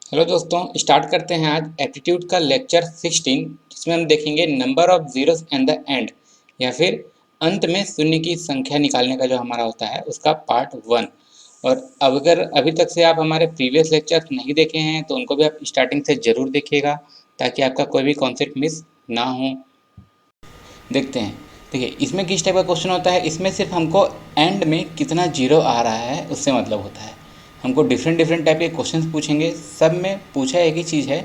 Hello दोस्तों, start करते हैं आज एप्टीट्यूड का लेक्चर 16, जिसमें हम देखेंगे number of zeros and the end, या फिर अंत में शून्य की संख्या निकालने का जो हमारा होता है उसका पार्ट 1। और अगर अभी तक से आप हमारे प्रीवियस लेक्चर नहीं देखे हैं तो उनको भी आप स्टार्टिंग से ज़रूर देखिएगा, ताकि आपका कोई भी कॉन्सेप्ट मिस ना हो। देखते हैं। देखिए, इसमें किस टाइप का क्वेश्चन होता है। इसमें सिर्फ हमको एंड में कितना जीरो आ रहा है उससे मतलब होता है। हमको डिफरेंट डिफरेंट टाइप के क्वेश्चंस पूछेंगे। सब में पूछा एक ही चीज़ है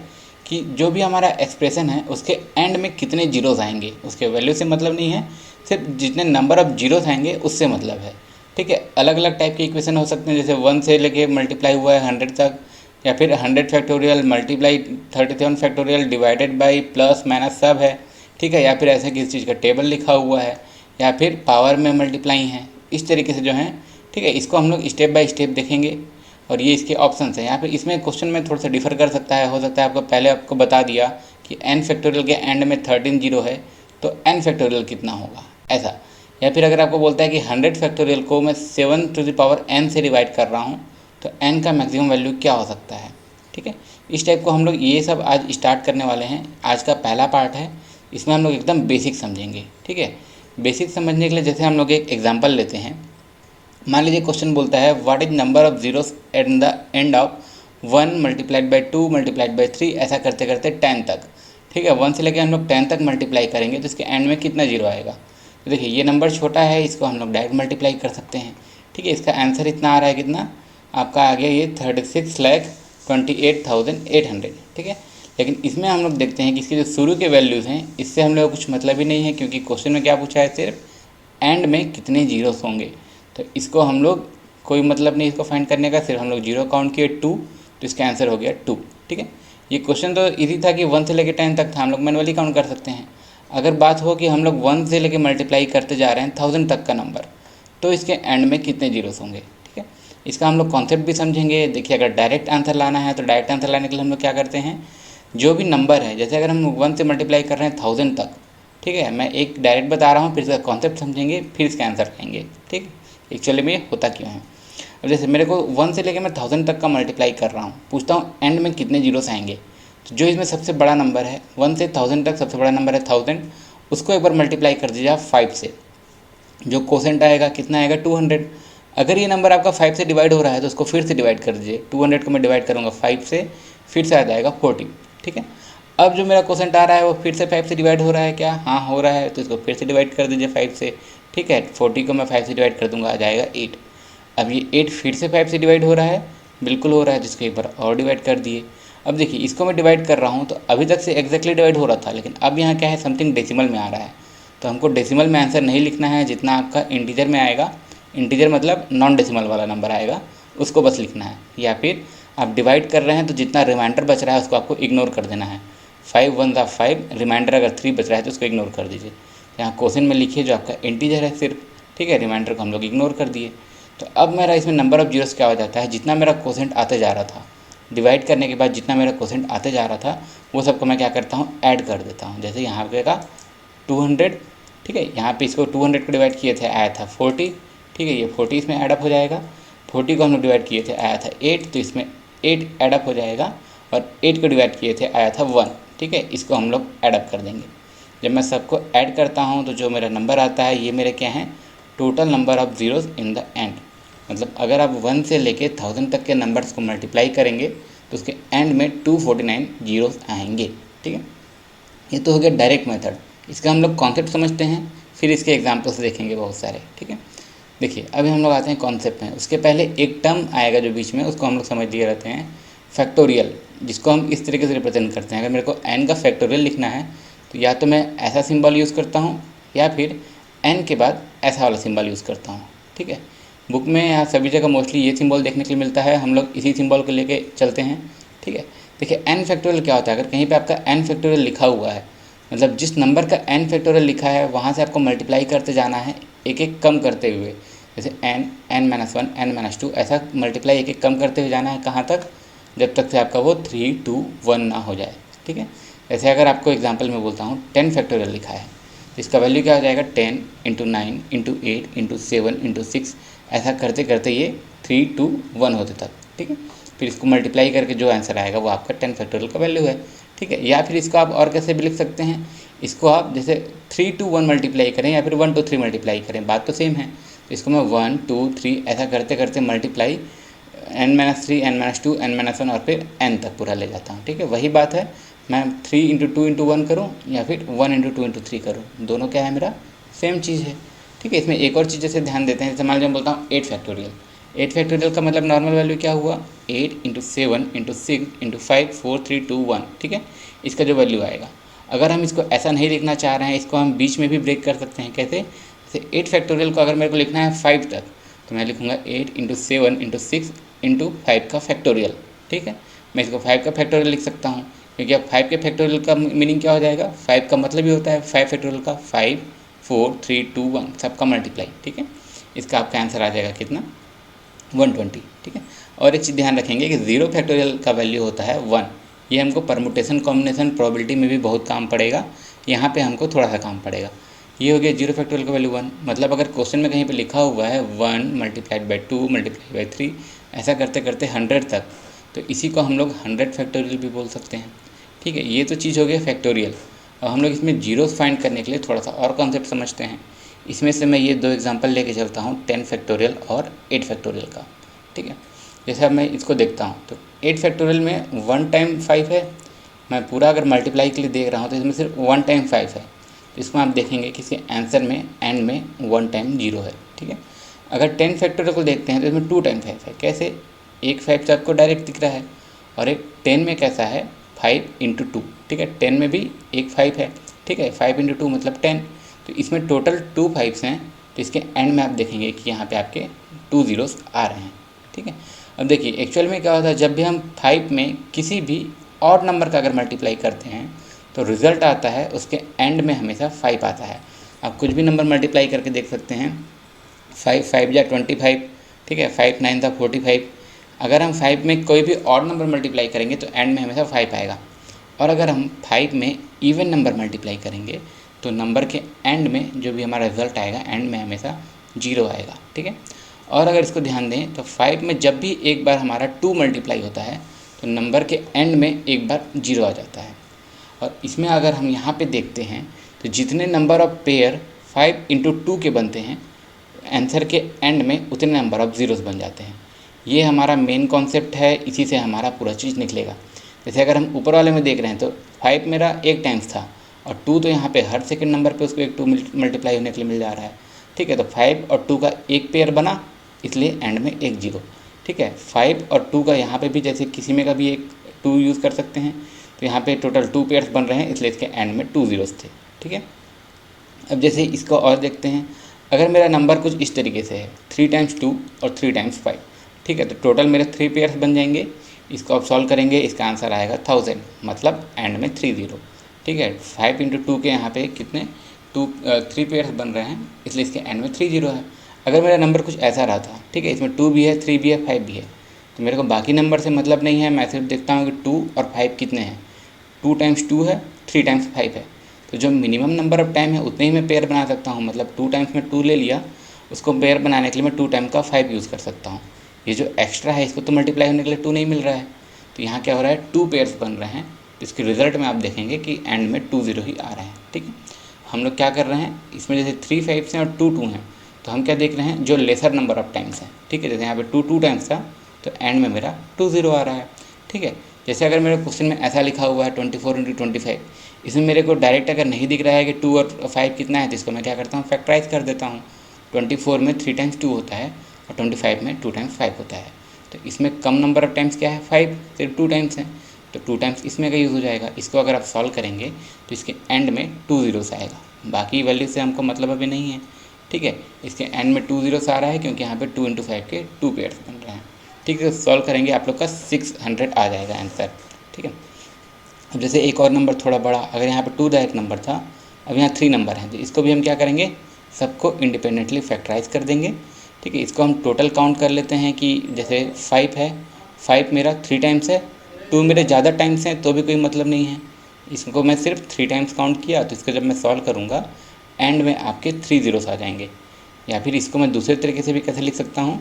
कि जो भी हमारा एक्सप्रेशन है उसके एंड में कितने जीरोस आएंगे, उसके वैल्यू से मतलब नहीं है, सिर्फ जितने नंबर ऑफ जीरोस आएंगे उससे मतलब है। ठीक है, अलग अलग टाइप के इक्वेशन हो सकते हैं, जैसे 1 से लेके मल्टीप्लाई हुआ है 100 तक, या फिर 100 factorial multiply 37 factorial divided by plus minus सब है। ठीक है, या फिर ऐसे किसी चीज़ का टेबल लिखा हुआ है, या फिर पावर में मल्टीप्लाई है, इस तरीके से जो है। ठीक है, इसको हम लोग स्टेप बाय स्टेप देखेंगे। और ये इसके ऑप्शंस हैं। यहाँ पे इसमें क्वेश्चन में थोड़ा सा डिफर कर सकता है, हो सकता है आपको पहले आपको बता दिया कि n फैक्टोरियल के एंड में 13 जीरो है, तो n फैक्टोरियल कितना होगा, ऐसा। या फिर अगर आपको बोलता है कि 100 फैक्टोरियल को मैं 7 टू द पावर n से डिवाइड कर रहा हूँ, तो n का मैक्सिमम वैल्यू क्या हो सकता है। ठीक है, इस टाइप को हम लोग ये सब आज स्टार्ट करने वाले हैं। आज का पहला पार्ट है, इसमें हम लोग एकदम बेसिक समझेंगे। ठीक है, बेसिक समझने के लिए जैसे हम लोग एक एग्जांपल लेते हैं। मान लीजिए क्वेश्चन बोलता है what is number of zeros at the end of 1 multiplied by 2 multiplied by 3, ऐसा करते करते 10 तक। ठीक है, 1 से लेकर हम लोग 10 तक मल्टीप्लाई करेंगे तो इसके एंड में कितना जीरो आएगा। तो देखिए, ये नंबर छोटा है, इसको हम लोग डायरेक्ट मल्टीप्लाई कर सकते हैं। ठीक है, इसका आंसर इतना आ रहा है, कितना आपका आ गया, ये 36,28,800। ठीक है, लेकिन इसमें हम लोग देखते हैं कि इसके जो शुरू के वैल्यूज़ हैं इससे हम लोग कुछ मतलब ही नहीं है, क्योंकि क्वेश्चन में क्या पूछा है, सिर्फ एंड में कितने जीरोस होंगे। तो इसको हम लोग कोई मतलब नहीं इसको फाइंड करने का, सिर्फ हम लोग जीरो काउंट किए 2, तो इसका आंसर हो गया 2। ठीक है, ये क्वेश्चन तो इजी था कि 1 से लेकर 10 तक था, हम लोग मैनुअली काउंट कर सकते हैं। अगर बात हो कि हम लोग 1 से लेकर मल्टीप्लाई करते जा रहे हैं 1000 तक का नंबर, तो इसके एंड में कितने जीरोस होंगे। ठीक है, इसका हम लोग कॉन्सेप्ट भी समझेंगे। देखिए, अगर डायरेक्ट आंसर लाना है तो डायरेक्ट आंसर लाने के लिए हम लोग क्या करते हैं, जो भी नंबर है, जैसे अगर हम 1 से मल्टीप्लाई कर रहे हैं 1000 तक, ठीक है, मैं एक डायरेक्ट बता रहा हूँ, फिर इसका कॉन्सेप्ट समझेंगे, फिर इसका आंसर लाएंगे। ठीक है, एक्चुअली में ये होता क्यों है। अब जैसे मेरे को 1 से लेकर मैं 1000 तक का मल्टीप्लाई कर रहा हूँ, पूछता हूँ एंड में कितने जीरोस आएंगे। तो जो इसमें सबसे बड़ा नंबर है 1 से 1000 तक, सबसे बड़ा नंबर है 1000, उसको एक बार मल्टीप्लाई कर दीजिए आप 5 से, जो कोसेंट आएगा कितना आएगा 200। अगर ये नंबर आपका 5 से डिवाइड हो रहा है तो उसको फिर से डिवाइड कर दीजिए, 200 को मैं डिवाइड करूँगा 5 से, फिर से आ जाएगा 40। ठीक है, अब जो मेरा क्वेश्चन आ रहा है वो फिर से 5 से डिवाइड हो रहा है क्या, हाँ हो रहा है, तो इसको फिर से डिवाइड कर दीजिए 5 से। ठीक है, 40 को मैं 5 से डिवाइड कर दूंगा, आ जाएगा 8। अब ये 8 फिर से 5 से डिवाइड हो रहा है, बिल्कुल हो रहा है, जिसको एक बार और डिवाइड कर दिए। अब देखिए, इसको मैं डिवाइड कर रहा हूँ तो अभी तक से एग्जैक्टली डिवाइड हो रहा था, लेकिन अब यहाँ क्या है, समथिंग डेसिमल में आ रहा है। तो हमको डेसिमल में आंसर नहीं लिखना है, जितना आपका इंटीजर में आएगा, इंटीजर मतलब नॉन डेसिमल वाला नंबर आएगा, उसको बस लिखना है। या फिर आप डिवाइड कर रहे हैं तो जितना रिमाइंडर बच रहा है उसको आपको इग्नोर कर देना है। 5 1 ज़ा 5, रिमाइंडर अगर 3 बच रहा है तो उसको इग्नोर कर दीजिए। यहाँ क्वेश्चन में लिखिए जो आपका इंटीजर है सिर्फ। ठीक है, रिमाइंडर को हम लोग इग्नोर कर दिए। तो अब मेरा इसमें नंबर ऑफ जीरोस क्या हो जाता है, जितना मेरा क्वोशेंट आते जा रहा था, डिवाइड करने के बाद जितना मेरा क्वोशेंट आते जा रहा था वो सबको मैं क्या करता हूँ, ऐड कर देता हूँ। जैसे यहाँ पे का 200, ठीक है, यहाँ पे इसको 200 को डिवाइड किए थे, आया था 40। ठीक है, ये 40 इसमें ऐडअप हो जाएगा। 40 को हम लोग डिवाइड किए थे, आया था 8, तो इसमें 8 ऐडअप हो जाएगा। और 8 को डिवाइड किए थे, आया था 1। ठीक है, इसको हम लोग ऐडअप कर देंगे। जब मैं सबको ऐड करता हूँ तो जो मेरा नंबर आता है, ये मेरे क्या हैं, total number of zeros in the and. मतलब अगर आप 1 से लेके 1000 तक के नंबर्स को मल्टीप्लाई करेंगे तो उसके एंड में 249 जीरोस आएंगे। ठीक है, ये तो हो गया डायरेक्ट मेथड। इसका हम लोग कॉन्सेप्ट समझते हैं, फिर इसके एग्जाम्पल्स देखेंगे बहुत सारे। ठीक है, देखिए अभी हम लोग आते हैं कॉन्सेप्ट में। उसके पहले एक टर्म आएगा जो बीच में, उसको हम लोग समझ लिए रहते हैं, फैक्टोरियल, जिसको हम इस तरीके से रिप्रेजेंट करते हैं। अगर मेरे को n का फैक्टोरियल लिखना है तो या तो मैं ऐसा सिंबल यूज़ करता हूँ, या फिर n के बाद ऐसा वाला सिंबल यूज़ करता हूँ। ठीक है, बुक में यहाँ सभी जगह मोस्टली ये सिंबल देखने के लिए मिलता है, हम लोग इसी सिंबल को लेके चलते हैं। ठीक है, देखिए n फैक्टोरियल क्या होता है, अगर कहीं पे आपका n फैक्टोरियल लिखा हुआ है, मतलब जिस नंबर का n फैक्टोरियल लिखा है वहाँ से आपको मल्टीप्लाई करते जाना है, एक एक कम करते हुए। जैसे n n-1 n-2, ऐसा मल्टीप्लाई एक एक कम करते हुए जाना है, कहाँ तक, जब तक से आपका वो 3 2 1 ना हो जाए। ठीक है, जैसे अगर आपको एग्जांपल में बोलता हूँ 10 फैक्टोरियल लिखा है, तो इसका वैल्यू क्या हो जाएगा, 10 × 9 × 8 × 7 × 6, ऐसा करते करते ये 3 2 1 होते तक। ठीक है, फिर इसको मल्टीप्लाई करके जो आंसर आएगा वो आपका 10 फैक्टोरियल का वैल्यू है, ठीक है। या फिर इसको आप और कैसे भी लिख सकते हैं, इसको आप जैसे 3 to 1 मल्टीप्लाई करें या फिर 1 to 3 मल्टीप्लाई करें, बात तो सेम है। तो इसको मैं 1 2 3 ऐसा करते करते मल्टीप्लाई n-3 n-2 n-1 और फिर n तक पूरा ले जाता हूँ, ठीक है। वही बात है, मैं 3 × 2 × 1 करूँ या फिर 1 × 2 × 3 करूँ, दोनों क्या है मेरा सेम चीज़ है, ठीक है। इसमें एक और चीज़ जैसे ध्यान देते हैं, जैसे मान लीजिए मैं बोलता हूँ 8 फैक्टोरियल। 8 फैक्टोरियल का मतलब नॉर्मल वैल्यू क्या हुआ, 8 × 7 × 6 × 5 4 3 2 1, ठीक है। इसका जो वैल्यू आएगा, अगर हम इसको ऐसा नहीं लिखना चाह रहे हैं, इसको हम बीच में भी ब्रेक कर सकते हैं। कैसे, जैसे 8 फैक्टोरियल को अगर मेरे को लिखना है 5 तक, तो मैं लिखूँगा 8 × 7 × 6 × 5 का फैक्टोरियल, ठीक है। मैं इसको 5 का फैक्टोरियल लिख सकता हूँ, क्योंकि अब 5 के फैक्टोरियल का मीनिंग क्या हो जाएगा, 5 का मतलब ही होता है 5 फैक्टोरियल का 5 4 3 2 1 सबका मल्टीप्लाई, ठीक है। इसका आपका आंसर आ जाएगा कितना, 120, ठीक है। और एक चीज़ ध्यान रखेंगे कि 0 फैक्टोरियल का वैल्यू होता है 1। ये हमको परमुटेशन कॉम्बिनेशन प्रोबेबिलिटी में भी बहुत काम पड़ेगा, यहाँ पे हमको थोड़ा सा काम पड़ेगा। ये हो गया 0 फैक्टोरियल का वैल्यू 1, मतलब अगर क्वेश्चन में कहीं पे लिखा हुआ है 1 × 2 × 3 ऐसा करते करते 100 तक, तो इसी को हम लोग 100 फैक्टोरियल भी बोल सकते हैं, ठीक है। ये तो चीज़ हो गया फैक्टोरियल। और हम लोग इसमें जीरोस फाइंड करने के लिए थोड़ा सा और कॉन्सेप्ट समझते हैं। इसमें से मैं ये 2 एग्जांपल लेके चलता हूँ, 10 फैक्टोरियल और 8 फैक्टोरियल का, ठीक है। जैसे अब मैं इसको देखता हूँ तो 8 फैक्टोरियल में 1 टाइम 5 है, मैं पूरा अगर मल्टीप्लाई के लिए देख रहा हूँ तो इसमें सिर्फ 1 टाइम 5 है। तो इसको आप देखेंगे कि इसके आंसर में एंड में 1 टाइम 0 है, ठीक है। अगर 10 फैक्टोरियल को देखते हैं तो इसमें 2 टाइम 5 है। कैसे, एक 5 तो आपको डायरेक्ट दिख रहा है, और एक 10 में कैसा है 5 × 2, ठीक है। 10 में भी एक 5 है, ठीक है। 5 × 2 मतलब 10, तो इसमें टोटल 2 5s हैं। तो इसके एंड में आप देखेंगे कि यहाँ पे आपके 2 zeros आ रहे हैं, ठीक है। अब देखिए एक्चुअल में क्या होता है, जब भी हम 5 में किसी भी ऑड नंबर का अगर मल्टीप्लाई करते हैं तो रिज़ल्ट आता है उसके एंड में हमेशा 5 आता है। आप कुछ भी नंबर मल्टीप्लाई करके देख सकते हैं, 5 5 या 25, ठीक है, 5 9 था 45। अगर हम 5 में कोई भी ऑड नंबर मल्टीप्लाई करेंगे तो एंड में हमेशा 5 आएगा, और अगर हम 5 में इवन नंबर मल्टीप्लाई करेंगे तो नंबर के एंड में जो भी हमारा रिजल्ट आएगा एंड में हमेशा 0 आएगा, ठीक है। और अगर इसको ध्यान दें तो 5 में जब भी एक बार हमारा 2 मल्टीप्लाई होता है तो नंबर के एंड में एक बार 0 आ जाता है। और इसमें अगर हम यहाँ पे देखते हैं तो जितने नंबर ऑफ पेयर 5 × 2 के बनते हैं, आंसर के एंड में उतने नंबर ऑफ ज़ीरोस बन जाते हैं। ये हमारा मेन कॉन्सेप्ट है, इसी से हमारा पूरा चीज़ निकलेगा। जैसे अगर हम ऊपर वाले में देख रहे हैं तो 5 मेरा एक टाइम्स था, और 2 तो यहाँ पे हर सेकंड नंबर पे उसको एक 2 मल्टीप्लाई होने के लिए मिल जा रहा है, ठीक है। तो 5 और 2 का एक पेयर बना, इसलिए एंड में एक 0, ठीक है। 5 और 2 का यहाँ पे भी जैसे किसी में का भी एक 2 यूज़ कर सकते हैं, तो यहाँ पे टोटल 2 पेयर्स बन रहे हैं, इसलिए इसके एंड में 2 zeros थे, ठीक है। अब जैसे इसको और देखते हैं, अगर मेरा नंबर कुछ इस तरीके से है 3 × 2 और 3 × 5, ठीक है, तो टोटल मेरे 3 पेयर्स बन जाएंगे। इसको आप सॉल्व करेंगे, इसका आंसर आएगा 1000, मतलब एंड में 3 0, ठीक है। 5 × 2 के यहाँ पे कितने 3 पेयर्स बन रहे हैं, इसलिए इसके एंड में 3 0 है। अगर मेरा नंबर कुछ ऐसा रहा था, ठीक है, इसमें 2 भी है 3 भी है 5 भी है, तो मेरे को बाकी नंबर से मतलब नहीं है, मैं सिर्फ देखता हूँ कि 2 और 5 कितने हैं। 2 × 2 है, 3 × 5 है, तो जो मिनिमम नंबर ऑफ टाइम है उतने ही मैं पेयर बना सकता हूँ। मतलब 2 टाइम्स में 2 ले लिया, उसको पेयर बनाने के लिए मैं 2 टाइम का 5 यूज़ कर सकता हूँ। ये जो एक्स्ट्रा है इसको तो मल्टीप्लाई होने के लिए 2 नहीं मिल रहा है, तो यहाँ क्या हो रहा है 2 पेयर्स बन रहे हैं। तो इसके रिजल्ट में आप देखेंगे कि एंड में 2 0 ही आ रहे हैं, ठीक है। हम लोग क्या कर रहे हैं, इसमें जैसे 3 5 हैं और 2 2 हैं, तो हम क्या देख रहे हैं जो लेसर नंबर ऑफ टाइम्स हैं, ठीक है। जैसे यहाँ पे 2 टाइम्स था तो एंड में मेरा 2 0 आ रहा है, ठीक है। जैसे अगर मेरे क्वेश्चन में ऐसा लिखा हुआ है 24 × 25, इसमें मेरे को डायरेक्ट अगर नहीं दिख रहा है कि 2 और 5 कितना है, तो इसको मैं क्या करता हूँ फैक्टराइज कर देता हूँ। 24 में 3 × 2 होता है और 25 में 2 × 5 होता है, तो इसमें कम नंबर ऑफ टाइम्स क्या है 5, सिर्फ 2 टाइम्स हैं, तो 2 टाइम्स इसमें का यूज़ हो जाएगा। इसको अगर आप सॉल्व करेंगे तो इसके एंड में 2 zeros आएगा, बाकी वैल्यू से हमको मतलब अभी नहीं है, ठीक है। इसके एंड में 2 zeros आ रहा है क्योंकि यहाँ पे 2 × 5 के 2 पेयर्स बन रहे हैं, ठीक है। सॉल्व करेंगे आप लोग का 600 आ जाएगा आंसर, ठीक है। अब जैसे एक और नंबर थोड़ा बड़ा, अगर यहाँ पे 2 डायरेक्ट नंबर था, अब यहाँ 3 नंबर हैं, तो इसको भी हम क्या करेंगे, सबको इंडिपेंडेंटली फैक्टराइज कर देंगे, ठीक है। इसको हम टोटल काउंट कर लेते हैं कि जैसे 5 है, 5 मेरा 3 टाइम्स है, 2 मेरे ज़्यादा टाइम्स हैं तो भी कोई मतलब नहीं है, इसको मैं सिर्फ 3 टाइम्स काउंट किया, तो इसको जब मैं सॉल्व करूँगा एंड में आपके 3 zeros आ जाएंगे। या फिर इसको मैं दूसरे तरीके से भी कैसे लिख सकता हूँ,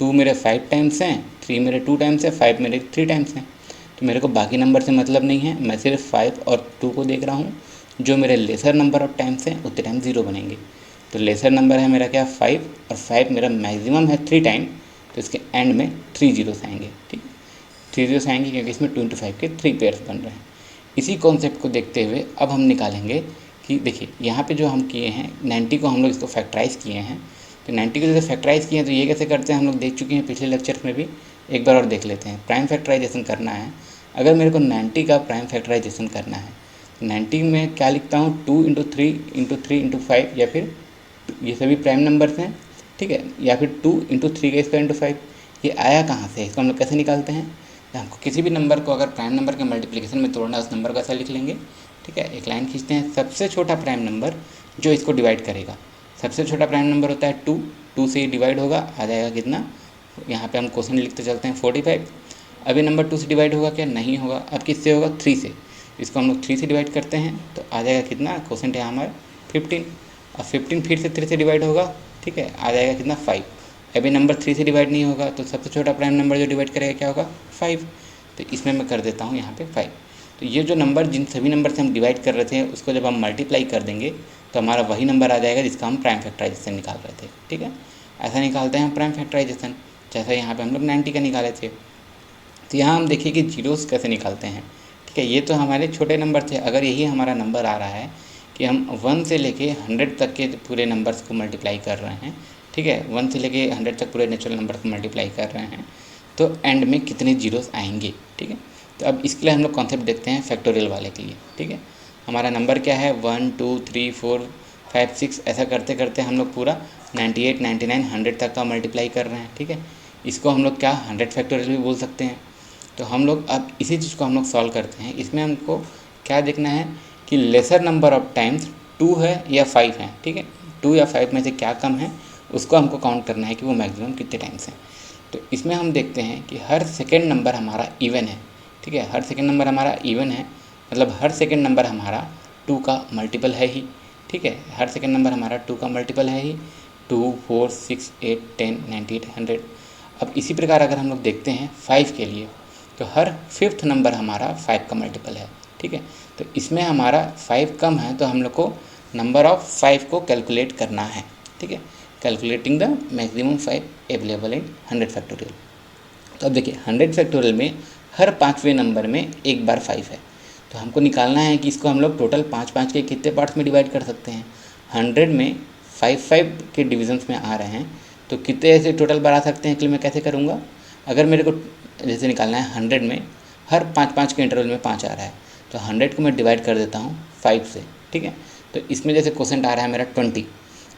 2 मेरे 5 टाइम्स हैं, 3 मेरे 2 टाइम्स है, 5 मेरे 3 टाइम्स हैं। तो मेरे को बाकी नंबर से मतलब नहीं है, मैं सिर्फ 5 और 2 को देख रहा हूँ। जो मेरे लेसर नंबर ऑफ टाइम्स हैं उतने टाइम 0 बनेंगे। तो लेसर नंबर है मेरा क्या 5, और 5 मेरा मैक्सिमम है 3 टाइम, तो इसके एंड में 3 जीरोस आएंगे। ठीक है, 3 जीरोस आएंगे क्योंकि इसमें 2 × 5 के 3 पेयर्स बन रहे हैं। इसी कॉन्सेप्ट को देखते हुए अब हम निकालेंगे कि देखिए यहाँ पे जो हम किए हैं 90 को हम लोग इसको फैक्टराइज़ किए हैं। तो 90 को जैसे फैक्टराइज़ किए हैं तो ये कैसे करते हैं हम लोग देख चुके हैं पिछले लेक्चर में भी, एक बार और देख लेते हैं। प्राइम फैक्टराइजेशन करना है, अगर मेरे को 90 का प्राइम फैक्टराइजेशन करना है, 90 में क्या लिखता हूँ 2 × 3 × 3 × 5, या फिर ये सभी प्राइम नंबर्स हैं। ठीक है, या फिर 2 × 3 का स्क्वायर × 5। ये आया कहाँ से, इसको हम लोग कैसे निकालते हैं। तो हमको किसी भी नंबर को अगर प्राइम नंबर के मल्टीप्लिकेशन में तोड़ना है उस नंबर को ऐसा लिख लेंगे। ठीक है, एक लाइन खींचते हैं, सबसे छोटा प्राइम नंबर जो इसको डिवाइड करेगा, सबसे छोटा प्राइम नंबर होता है 2, 2 से डिवाइड होगा, आ जाएगा कितना, यहाँ पे हम क्वेश्चन लिखते चलते हैं 45। अभी नंबर 2 से डिवाइड होगा क्या, नहीं होगा। अब किससे होगा, 3 से। इसको हम लोग 3 से डिवाइड करते हैं तो आ जाएगा कितना, क्वेश्चन है हमारा 15। अब 15 फिर से 3 से डिवाइड होगा, ठीक है, आ जाएगा कितना 5। अभी नंबर 3 से डिवाइड नहीं होगा तो सबसे छोटा प्राइम नंबर जो डिवाइड करेगा क्या होगा 5। तो इसमें मैं कर देता हूँ यहाँ पे 5। तो ये जो नंबर जिन सभी नंबर से हम डिवाइड कर रहे थे उसको जब हम मल्टीप्लाई कर देंगे तो हमारा वही नंबर आ जाएगा जिसका हम प्राइम फैक्टराइजेशन निकाल रहे थे। ठीक है, ऐसा निकालते हैं हम प्राइम फैक्टराइजेशन, जैसा यहाँ पे हम लोग 90 का निकाले थे। तो यहाँ हम देखिए कि जीरोस कैसे निकालते हैं। ठीक है, ये तो हमारे छोटे नंबर थे। अगर यही हमारा नंबर आ रहा है कि हम 1 से लेके 100 तक के पूरे नंबर्स को मल्टीप्लाई कर रहे हैं, ठीक है, 1 से लेके 100 तक पूरे नेचुरल नंबर को मल्टीप्लाई कर रहे हैं, तो एंड में कितने जीरोस आएंगे। ठीक है, तो अब इसके लिए हम लोग कॉन्सेप्ट देखते हैं फैक्टोरियल वाले के लिए। ठीक है, हमारा नंबर क्या है 1 2 3 4 5 6, ऐसा करते करते हम लोग पूरा 98 99 100 तक का मल्टीप्लाई कर रहे हैं। ठीक है, इसको हम लोग क्या 100 फैक्टोरियल भी बोल सकते हैं। तो हम लोग अब इसी चीज़ को हम लोग सॉल्व करते हैं। इसमें हमको क्या देखना है कि लेसर नंबर ऑफ टाइम्स 2 है या 5 है। ठीक है, 2 या 5 में से क्या कम है उसको हमको काउंट करना है कि वो मैक्सिमम कितने टाइम्स हैं। तो इसमें हम देखते हैं कि हर सेकेंड नंबर हमारा इवन है। ठीक है, हर सेकेंड नंबर हमारा इवन है, मतलब हर सेकेंड नंबर हमारा 2 का मल्टीपल है ही। ठीक है, हर सेकेंड नंबर हमारा 2 का मल्टीपल है ही, 2 4 6 8 10 98 100। अब इसी प्रकार अगर हम लोग देखते हैं 5 के लिए, तो हर फिफ्थ नंबर हमारा 5 का मल्टीपल है। ठीक है, तो इसमें हमारा 5 कम है तो हम लोग को नंबर ऑफ 5 को कैलकुलेट करना है। ठीक है, calculating the maximum 5 available in 100 factorial. तो अब देखिए 100 फैक्टोरियल में हर 5वें नंबर में एक बार 5 है, तो हमको निकालना है कि इसको हम लोग टोटल 5 के कितने पार्ट्स में डिवाइड कर सकते हैं। 100 में 5 के डिविजन्स में आ रहे हैं, तो कितने ऐसे टोटल बार आ सकते हैं कि मैं कैसे करूँगा। अगर मेरे को जैसे निकालना है 100 में हर 5 के इंटरवल में 5 आ रहा है, तो 100 को मैं डिवाइड कर देता हूँ 5 से। ठीक है, तो इसमें जैसे क्वेश्चन आ रहा है मेरा 20,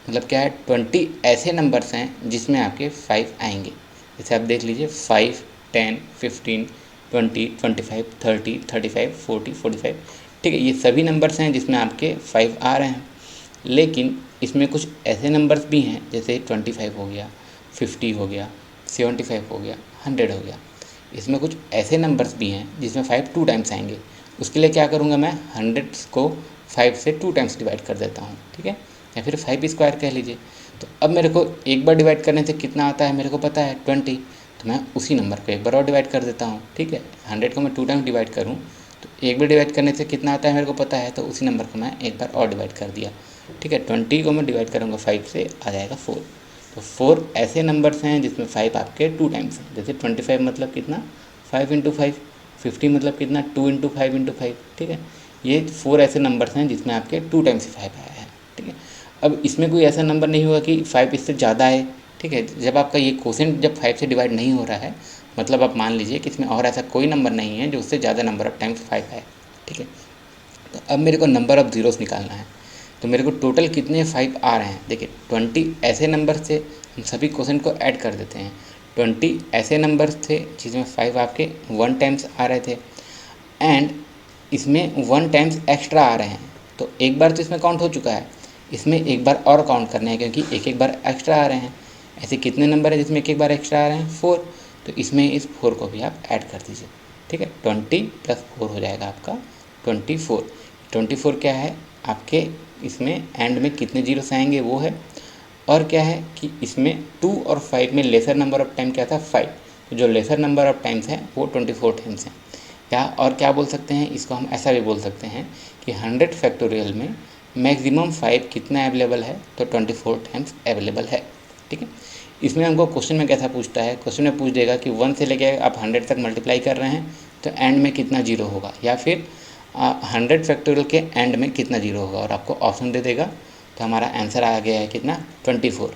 मतलब क्या है 20 ऐसे नंबर्स हैं जिसमें आपके 5 आएंगे। जैसे आप देख लीजिए 5 10 15 20 25 30 35 40 45। ठीक है, ये सभी नंबर्स हैं जिसमें आपके 5 आ रहे हैं। लेकिन इसमें कुछ ऐसे नंबर्स भी हैं जैसे 25 हो गया, 50 हो गया, 75 हो गया, 100 हो गया। इसमें कुछ ऐसे नंबर्स भी हैं जिसमें 5 2 टाइम्स आएंगे। उसके लिए क्या करूँगा मैं 100 को 5 से 2 टाइम्स डिवाइड कर देता हूँ। ठीक है, या फिर 5 स्क्वायर कह लीजिए। तो अब मेरे को एक बार डिवाइड करने से कितना आता है मेरे को पता है 20, तो मैं उसी नंबर को एक बार और डिवाइड कर देता हूँ। ठीक है, 100 को मैं 2 टाइम्स डिवाइड करूँ तो एक बार डिवाइड करने से कितना आता है मेरे को पता है, तो उसी नंबर को मैं एक बार और डिवाइड कर दिया। ठीक है, 20 को मैं डिवाइड करूँगा 5 से, आ जाएगा 4। तो 4 ऐसे नंबर्स हैं जिसमें 5 आपके 2 टाइम्स हैं। जैसे 25 मतलब कितना 5 × 5, 50 मतलब कितना 2 × 5 × 5। ठीक है, ये 4 ऐसे नंबर्स हैं जिसमें आपके 2 टाइम्स 5 आया है। ठीक है, अब इसमें कोई ऐसा नंबर नहीं होगा कि 5 इससे ज़्यादा है। ठीक है, जब आपका ये क्वोशेंट जब 5 से डिवाइड नहीं हो रहा है, मतलब आप मान लीजिए कि इसमें और ऐसा कोई नंबर नहीं है जो उससे ज़्यादा नंबर ऑफ टाइम्स 5 है। ठीक है, तो अब मेरे को नंबर ऑफ ज़ीरोस निकालना है। तो मेरे को टोटल कितने 5 आ रहे हैं। देखिए 20 ऐसे नंबर से हम सभी क्वोशेंट को ऐड कर देते हैं। 20 ऐसे नंबर्स थे जिसमें 5 आपके 1 टाइम्स आ रहे थे, एंड इसमें 1 टाइम्स एक्स्ट्रा आ रहे हैं। तो एक बार तो इसमें काउंट हो चुका है, इसमें एक बार और काउंट करने हैं क्योंकि एक बार एक्स्ट्रा आ रहे हैं। ऐसे कितने नंबर है जिसमें एक बार एक्स्ट्रा आ रहे हैं 4, तो इसमें इस 4 को भी आप ऐड कर दीजिए। ठीक है, 20 + 4 हो जाएगा आपका 24। 24 क्या है आपके इसमें एंड में कितने जीरोस आएंगे वो है, और क्या है कि इसमें 2 और 5 में लेसर नंबर ऑफ टाइम क्या था 5, तो जो लेसर नंबर ऑफ टाइम्स है वो 24 टाइम्स है। या और क्या बोल सकते हैं, इसको हम ऐसा भी बोल सकते हैं कि 100 फैक्टोरियल में मैक्सिमम 5 कितना अवेलेबल है, तो 24 टाइम्स अवेलेबल है। ठीक है, इसमें हमको क्वेश्चन में कैसा पूछता है, क्वेश्चन में पूछ देगा कि 1 से लेके आप 100 तक मल्टीप्लाई कर रहे हैं तो एंड में कितना जीरो होगा, या फिर 100 फैक्टोरियल के एंड में कितना जीरो होगा, और आपको ऑप्शन दे देगा। तो हमारा आंसर आ गया है कितना, 24।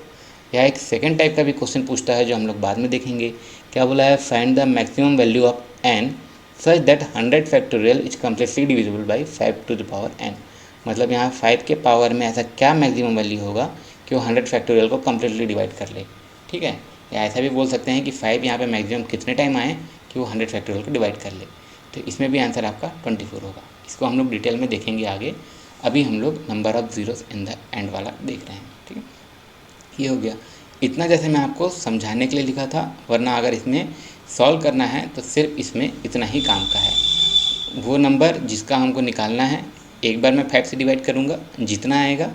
या एक सेकेंड टाइप का भी क्वेश्चन पूछता है जो हम लोग बाद में देखेंगे। क्या बोला है, find the maximum value of n such that 100 factorial is completely divisible by 5 to the power n. मतलब यहाँ 5 के पावर में ऐसा क्या मैक्सिमम वैल्यू होगा कि वो 100 फैक्टोरियल को कम्प्लीटली डिवाइड कर ले। ठीक है, या ऐसा भी बोल सकते हैं कि 5 यहाँ पे मैक्सिमम कितने टाइम आए कि वो 100 फैक्टोरियल को डिवाइड कर ले। तो इसमें भी आंसर आपका 24 होगा। इसको हम लोग डिटेल में देखेंगे आगे। अभी हम लोग number of zeros in the and वाला देख रहे हैं। ठीक है, ये हो गया। इतना जैसे मैं आपको समझाने के लिए लिखा था, वरना अगर इसमें सॉल्व करना है तो सिर्फ इसमें इतना ही काम का है। वो नंबर जिसका हमको निकालना है, एक बार मैं 5 से डिवाइड करूँगा, जितना आएगा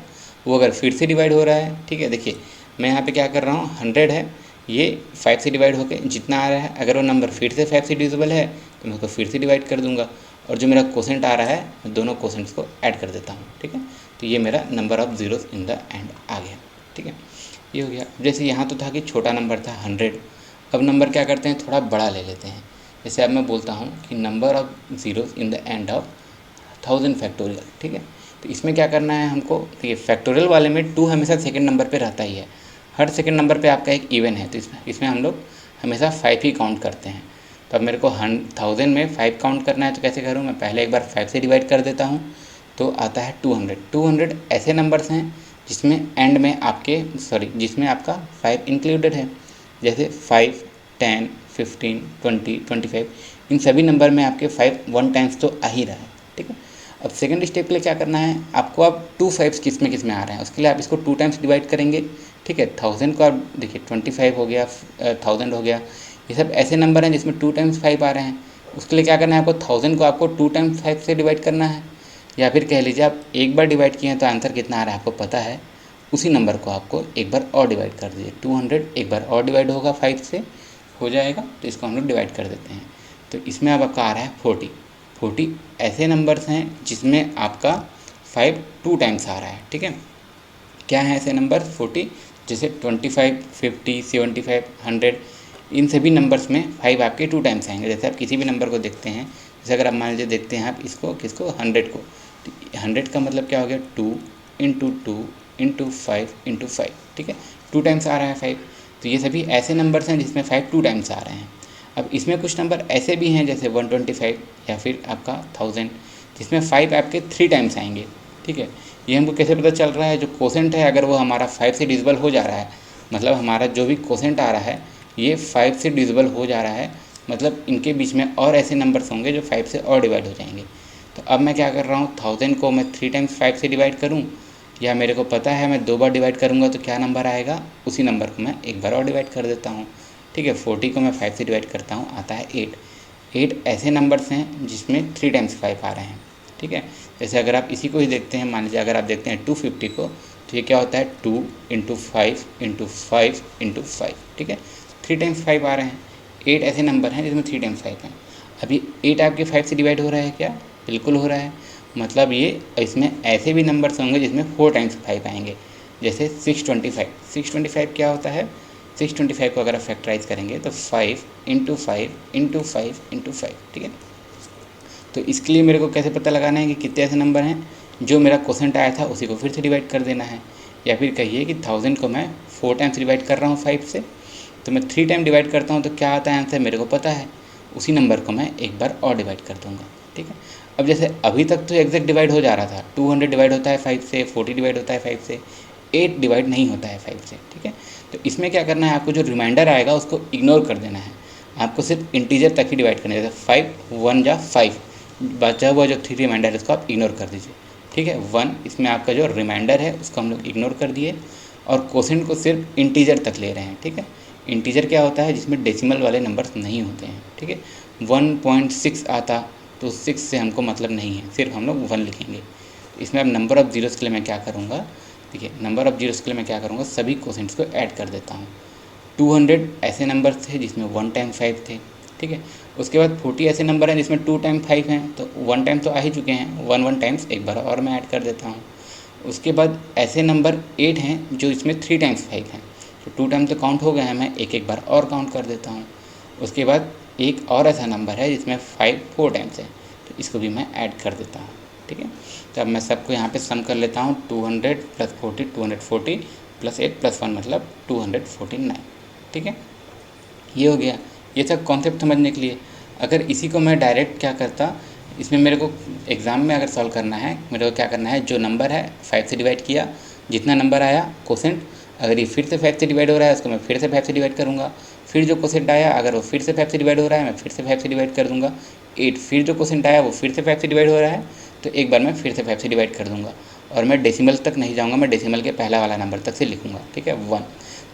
वो अगर फिर से डिवाइड हो रहा है। ठीक है, देखिए मैं यहाँ पे क्या कर रहा हूँ, 100 है, ये 5 से डिवाइड होके जितना आ रहा है, अगर वो नंबर फिर से 5 से डिविजिबल है तो मैं उसको फिर से डिवाइड कर दूंगा, और जो मेरा कोसेंट आ रहा है मैं दोनों कोसेंट्स को ऐड कर देता हूँ। ठीक है, तो ये मेरा number of zeros in the end आ गया। ठीक है, ये हो गया। जैसे यहाँ तो था कि छोटा नंबर था 100, अब नंबर क्या करते हैं, थोड़ा बड़ा ले लेते हैं। जैसे अब मैं बोलता हूँ कि number of zeros in the end of 1000 factorial. ठीक है, तो इसमें क्या करना है हमको, देखिए फैक्टोरियल वाले में 2 हमेशा सेकंड नंबर पे रहता ही है, हर सेकंड नंबर पे आपका एक इवन है, तो इसमें हम लोग हमेशा 5 ही काउंट करते हैं। तो अब मेरे को 1000 में 5 काउंट करना है, तो कैसे करूँ, मैं पहले एक बार 5 से डिवाइड कर देता हूँ तो आता है 200। 200 ऐसे नंबर्स हैं जिसमें एंड में आपके जिसमें आपका 5 इंक्लूडेड है। जैसे 5, 10, 15, 20, 25, इन सभी नंबर में आपके 5 1 टाइम्स तो आ ही रहा है। ठीक है, अब सेकंड स्टेप के लिए क्या करना है आपको, अब 2 5 किस में आ रहे हैं, उसके लिए आप इसको 2 टाइम्स डिवाइड करेंगे। ठीक है, 1000 को आप देखिए 25 हो गया, 1000 हो गया, ये सब ऐसे नंबर हैं जिसमें 2 टाइम्स 5 आ रहे हैं। उसके लिए क्या करना है आपको, 1000 को आपको 2 टाइम्स 5 से डिवाइड करना है, या फिर कह लीजिए आप एक बार डिवाइड किए हैं तो आंसर कितना आ रहा है आपको पता है, उसी नंबर को आपको एक बार और डिवाइड कर दीजिए। 200 एक बार और डिवाइड होगा 5 से, हो जाएगा, तो इसको हम लोग डिवाइड कर देते हैं। तो इसमें अब आपका आ रहा है 40। 40 ऐसे नंबर्स हैं जिसमें आपका 5 2 टाइम्स आ रहा है। ठीक है, क्या है ऐसे नंबर 40, जैसे 25, 50, 75, 100, इन सभी नंबर्स में 5 आपके 2 टाइम्स आएंगे। जैसे आप किसी भी नंबर को देखते हैं, जैसे अगर आप मान लीजिए देखते हैं आप इसको, किसको, 100 को, तो 100 का मतलब क्या हो गया, 2 इंटू 2 इंटू 5 इंटू 5। ठीक है, 2 टाइम्स आ रहा है 5। तो ये सभी ऐसे नंबर्स हैं जिसमें 5 2 टाइम्स आ रहे हैं। अब इसमें कुछ नंबर ऐसे भी हैं जैसे 125 या फिर आपका 1000, जिसमें 5 आपके 3 टाइम्स आएंगे। ठीक है, ये हमको कैसे पता चल रहा है, जो कोसेंट है अगर वो हमारा 5 से डिविजिबल हो जा रहा है, मतलब हमारा जो भी कोसेंट आ रहा है ये 5 से डिविजिबल हो जा रहा है, मतलब इनके बीच में और ऐसे नंबर्स होंगे जो 5 से और डिवाइड हो जाएंगे। तो अब मैं क्या कर रहा हूँ, 1000 को मैं 3 टाइम्स 5 से डिवाइड करूँ, या मेरे को पता है मैं 2 बार डिवाइड करूँगा तो क्या नंबर आएगा, उसी नंबर को मैं एक बार और डिवाइड कर देता हूँ। ठीक है, 40 को मैं 5 से डिवाइड करता हूँ, आता है 8। 8 ऐसे नंबर्स हैं जिसमें 3 टाइम्स 5 आ रहे हैं। ठीक है, जैसे अगर आप इसी को ही देखते हैं, मान लीजिए अगर आप देखते हैं 250 को, तो ये क्या होता है 2 इंटू 5 इंटू 5 इंटू 5। ठीक है, 3 टाइम्स 5 आ रहे हैं। 8 ऐसे नंबर हैं जिसमें 3 टाइम्स 5 हैं। अभी 8 आपके 5 से डिवाइड हो रहा है क्या, बिल्कुल हो रहा है, मतलब ये इसमें ऐसे भी नंबर्स होंगे जिसमें 4 टाइम्स 5 आएंगे। जैसे 625, 625 क्या होता है, 625 को अगर आप फैक्टराइज करेंगे तो 5 इंटू 5 इंटू 5 इंटू 5। ठीक है, तो इसके लिए मेरे को कैसे पता लगाना है कि कितने ऐसे नंबर हैं, जो मेरा क्वोशेंट आया था उसी को फिर से डिवाइड कर देना है। या फिर कहिए कि 1000 को मैं 4 टाइम्स डिवाइड कर रहा हूँ 5 से, तो मैं 3 टाइम डिवाइड करता हूँ तो क्या आता है आंसर मेरे को पता है, उसी नंबर को मैं एक बार और डिवाइड कर दूँगा। ठीक है, अब जैसे अभी तक तो एग्जैक्ट डिवाइड हो जा रहा था, 200 डिवाइड होता है 5 से, 40 डिवाइड होता है 5 से, 8 डिवाइड नहीं होता है 5 से। ठीक है, तो इसमें क्या करना है, आपको जो रिमाइंडर आएगा उसको इग्नोर कर देना है, आपको सिर्फ इंटीजर तक ही डिवाइड करना है। जैसे 5 1 जा 5, बचा हुआ जो 3 रिमाइंडर है उसको आप इग्नोर कर दीजिए। ठीक है, 1 इसमें आपका जो रिमाइंडर है उसको हम लोग इग्नोर कर दिए, और क्वोशेंट को सिर्फ इंटीजर तक ले रहे हैं। ठीक है, इंटीजर क्या होता है, जिसमें डेसिमल वाले नंबर्स नहीं होते हैं। ठीक है, 1.6 आता तो 6 से हमको मतलब नहीं है, सिर्फ हम लोग 1 लिखेंगे। इसमें अब नंबर ऑफ़ जीरोज़ के लिए मैं क्या करूँगा, देखिए नंबर ऑफ़ जीरोज़ के लिए मैं क्या करूँगा, सभी क्वोशेंट्स को ऐड कर देता हूँ। 200 ऐसे नंबर थे जिसमें 1 टाइम 5 थे, ठीक है। उसके बाद 40 ऐसे नंबर हैं जिसमें 2 टाइम 5 हैं, तो 1 टाइम तो आ ही चुके हैं, 1 टाइम्स एक बार और मैं ऐड कर देता हूँ। उसके बाद ऐसे नंबर 8 हैं जो इसमें 3 टाइम्स 5 हैं, तो 2 टाइम तो काउंट हो गए हैं, मैं एक बार और काउंट कर देता हूँ। उसके बाद एक और ऐसा नंबर है जिसमें 5 4 टाइम्स है, तो इसको भी मैं ऐड कर देता हूँ, ठीक है। तो अब मैं सबको यहाँ पे सम कर लेता हूँ, 200 + 40 240 + 8 + 1 मतलब 249, ठीक है। ये हो गया, ये सब कॉन्सेप्ट समझने के लिए। अगर इसी को मैं डायरेक्ट क्या करता, इसमें मेरे को एग्ज़ाम में अगर सॉल्व करना है, मेरे को क्या करना है, जो नंबर है 5 से डिवाइड किया, जितना नंबर आया कोसेंट, अगर ये फिर से 5 से डिवाइड हो रहा है उसको मैं फिर से 5 से डिवाइड करूँगा, फिर जो कोसेंट आया अगर वो फिर से 5 से डिवाइड हो रहा है मैं फिर से 5 से डिवाइड कर दूँगा, 8 फिर जो कोसेंट आया वो फिर से 5 से डिवाइड हो रहा है तो एक बार मैं फिर से 5 से डिवाइड कर दूँगा, और मैं डेसिमल तक नहीं जाऊँगा, मैं डेसिमल के पहला वाला नंबर तक से लिखूँगा, ठीक है, 1।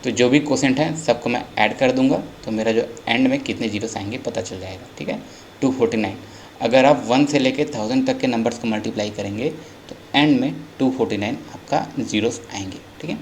तो जो भी कोसेंट हैं सबको मैं ऐड कर दूंगा, तो मेरा जो एंड में कितने जीरोस आएंगे पता चल जाएगा, ठीक है, 249। अगर आप 1 से लेके 1000 तक के नंबर्स को मल्टीप्लाई करेंगे तो एंड में 249 आपका जीरोस आएंगे, ठीक है।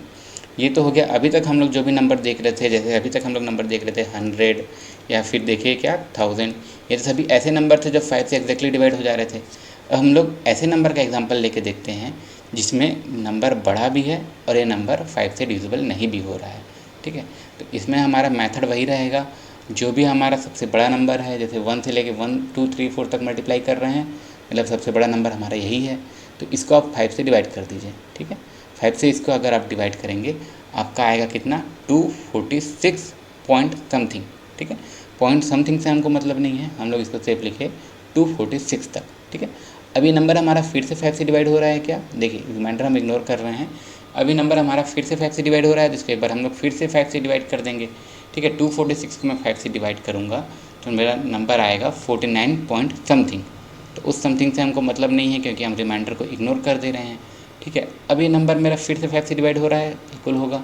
ये तो हो गया। अभी तक हम लोग जो भी नंबर देख रहे थे, जैसे अभी तक हम लोग नंबर देख रहे थे 100 या फिर देखिए क्या 1000, ये तो सभी ऐसे नंबर थे जो 5 से एग्जैक्टली डिवाइड हो जा रहे थे। अब हम लोग ऐसे नंबर का एग्जांपल लेके देखते हैं जिसमें नंबर बड़ा भी है और ये नंबर 5 से डिविजिबल नहीं भी हो रहा है, ठीक है। तो इसमें हमारा मेथड वही रहेगा, जो भी हमारा सबसे बड़ा नंबर है, जैसे 1 से लेके 1 2 3 4 तक मल्टीप्लाई कर रहे हैं, मतलब सबसे बड़ा नंबर हमारा यही है, तो इसको आप 5 से डिवाइड कर दीजिए, ठीक है। 5 से इसको अगर आप डिवाइड करेंगे आपका आएगा कितना, 246 पॉइंट समथिंग, ठीक है। पॉइंट समथिंग से हमको मतलब नहीं है, हम लोग इसको सिर्फ लिखे 246 तक, ठीक है। अभी नंबर हमारा फिर से 5 से डिवाइड हो रहा है क्या, देखिए रिमाइंडर हम इग्नोर कर रहे हैं, अभी नंबर हमारा फिर से 5 से डिवाइड हो रहा है, तो इसको एक बार हम लोग फिर से 5 से डिवाइड कर देंगे, ठीक है। 246 को मैं 5 से डिवाइड करूँगा तो मेरा नंबर आएगा 49 पॉइंट समथिंग, तो उस समथिंग से हमको मतलब नहीं है क्योंकि हम रिमाइंडर को इग्नोर कर दे रहे हैं, ठीक है। अभी नंबर मेरा फिर से 5 से डिवाइड हो रहा है, बिल्कुल होगा,